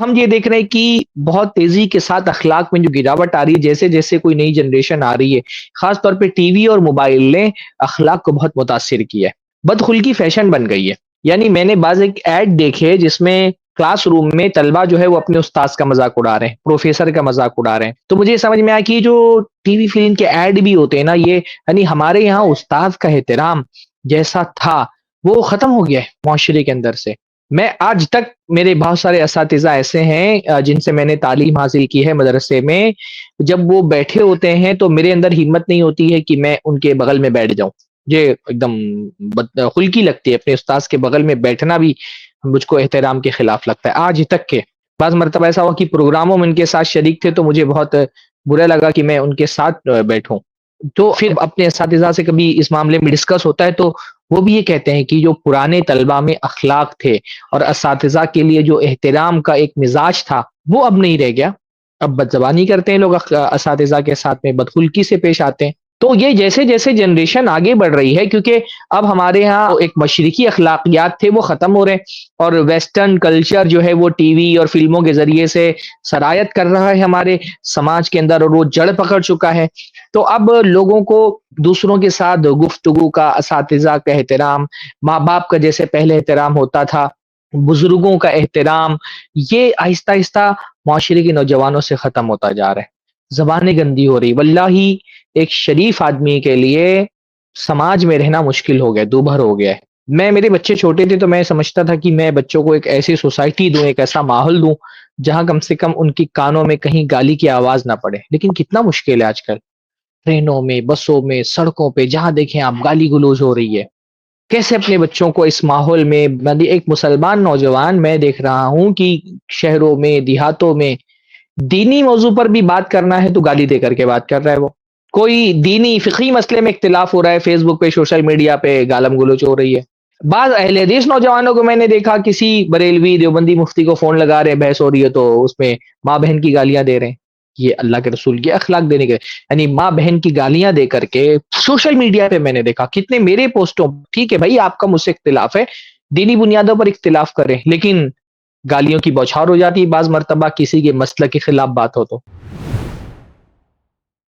ہم یہ دیکھ رہے ہیں کہ بہت تیزی کے ساتھ اخلاق میں جو گراوٹ آ رہی ہے، جیسے جیسے کوئی نئی جنریشن آ رہی ہے، خاص طور پہ ٹی وی اور موبائل نے اخلاق کو بہت متاثر کیا ہے، بدخلقی فیشن بن گئی ہے۔ یعنی میں نے بعض ایک ایڈ دیکھے جس میں کلاس روم میں طلبہ جو ہے وہ اپنے استاذ کا مذاق اڑا رہے ہیں، پروفیسر کا مذاق اڑا رہے ہیں، تو مجھے یہ سمجھ میں آیا کہ جو ٹی وی فلم کے ایڈ بھی ہوتے ہیں نا، یہ یعنی ہمارے یہاں استاد کا احترام جیسا تھا وہ ختم ہو گیا ہے معاشرے کے اندر سے۔ میں آج تک میرے بہت سارے اساتذہ ایسے ہیں جن سے میں نے تعلیم حاصل کی ہے مدرسے میں، جب وہ بیٹھے ہوتے ہیں تو میرے اندر ہمت نہیں ہوتی ہے کہ میں ان کے بغل میں بیٹھ جاؤں، یہ ایک دم خلکی لگتی ہے، اپنے استاذ کے بغل میں بیٹھنا بھی مجھ کو احترام کے خلاف لگتا ہے آج تک کے۔ بعض مرتبہ ایسا ہوا کہ پروگراموں میں ان کے ساتھ شریک تھے تو مجھے بہت برا لگا کہ میں ان کے ساتھ بیٹھوں۔ تو پھر اپنے اساتذہ سے کبھی اس معاملے میں ڈسکس ہوتا ہے تو وہ بھی یہ کہتے ہیں کہ جو پرانے طلبہ میں اخلاق تھے اور اساتذہ کے لیے جو احترام کا ایک مزاج تھا وہ اب نہیں رہ گیا، اب بد زبانی کرتے ہیں لوگ، اساتذہ کے ساتھ میں بدخلقی سے پیش آتے ہیں۔ تو یہ جیسے جیسے جنریشن آگے بڑھ رہی ہے، کیونکہ اب ہمارے ہاں ایک مشرقی اخلاقیات تھے وہ ختم ہو رہے ہیں، اور ویسٹرن کلچر جو ہے وہ ٹی وی اور فلموں کے ذریعے سے سرایت کر رہا ہے ہمارے سماج کے اندر، اور وہ جڑ پکڑ چکا ہے۔ تو اب لوگوں کو دوسروں کے ساتھ گفتگو کا، اساتذہ کا احترام، ماں باپ کا جیسے پہلے احترام ہوتا تھا، بزرگوں کا احترام، یہ آہستہ آہستہ معاشرے کے نوجوانوں سے ختم ہوتا جا رہا ہے، زبانیں گندی ہو رہی۔ واللہ ایک شریف آدمی کے لیے سماج میں رہنا مشکل ہو گیا، دوبھر ہو گیا ہے۔ میرے بچے چھوٹے تھے تو میں سمجھتا تھا کہ میں بچوں کو ایک ایسی سوسائٹی دوں، ایک ایسا ماحول دوں جہاں کم سے کم ان کی کانوں میں کہیں گالی کی آواز نہ پڑے، لیکن کتنا مشکل ہے آج کل، ٹرینوں میں، بسوں میں، سڑکوں پہ جہاں دیکھیں آپ گالی گلوچ ہو رہی ہے۔ کیسے اپنے بچوں کو اس ماحول میں، ایک مسلمان نوجوان میں دیکھ رہا ہوں کہ شہروں میں، دیہاتوں میں دینی موضوع پر بھی بات کرنا ہے تو گالی دے کر کے بات کر رہا ہے، وہ کوئی دینی فقہی مسئلے میں اختلاف ہو رہا ہے، فیس بک پہ، سوشل میڈیا پہ گالم گلوچ ہو رہی ہے۔ بعض اہل حدیث نوجوانوں کو میں نے دیکھا کسی بریلوی دیوبندی مفتی کو فون لگا رہے ہیں، بحث ہو رہی ہے تو اس میں ماں بہن کی گالیاں دے رہے ہیں۔ یہ اللہ کے رسول کی اخلاق دینے کے، یعنی ماں بہن کی گالیاں دے کر کے سوشل میڈیا پہ میں نے دیکھا کتنے میرے پوسٹوں، ٹھیک ہے بھائی آپ کا مجھ سے اختلاف ہے، دینی بنیادوں پر اختلاف کریں، لیکن گالیوں کی بوچھار ہو جاتی ہے بعض مرتبہ کسی کے مسلک کے خلاف بات ہو تو۔